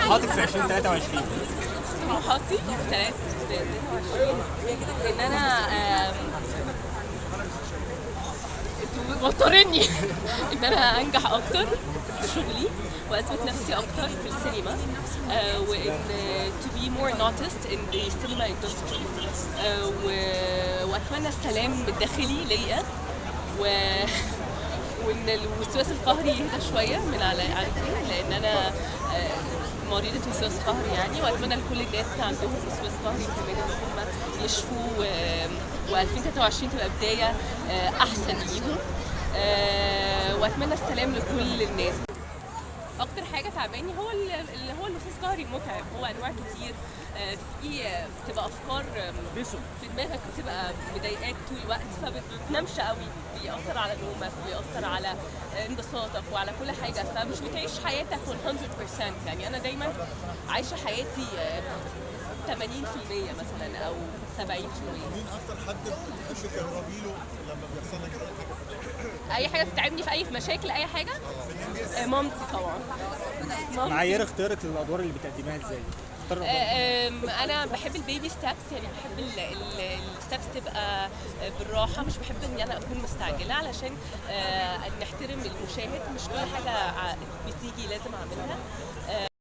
حاطط في 2023. طموحاتي في 23 ان انا انتوا موتريني ان انا انجح اكتر في شغلي واثبت نفسي اكتر في السينما، وان to be more noticed in the cinema industry، واتمنى السلام الداخلي ليا، وان الوسواس القهري يهدى شويه من على عيلتي، لان انا مريضة وسواس قهري يعني، واتمنى لكل الناس عندهم وسواس قهري كمان ان هم يشفوا، و2023 تبقى بداية احسن ليهم، واتمنى السلام لكل الناس. اكتر حاجه تعباني هو اللي هو الوسواس القهري المتعب، هو انواع كتير، في بتبقى افكار في دماغك بتبقى مضايقاك طول الوقت، فما بتنامش قوي، بيأثر على نومك، بيأثر على انبساطك وعلى كل حاجه، فمش بتعيش حياتك 100%. يعني انا دايما عايشه حياتي 80% مثلا او 70%. مين اكتر حد بتحب تهربي له لما بيحصل لك اي حاجه بتتعبني في اي مشاكل، اي حاجه، مامتي طبعا. معايير اختيارك للادوار اللي بتقدميها ازاي؟ انا بحب البيبي ستابس، يعني بحب الستابس تبقى بالراحه، مش بحب ان انا اكون مستعجله، علشان نحترم المشاهد، مش كل حاجه بتيجي لازم اعملها.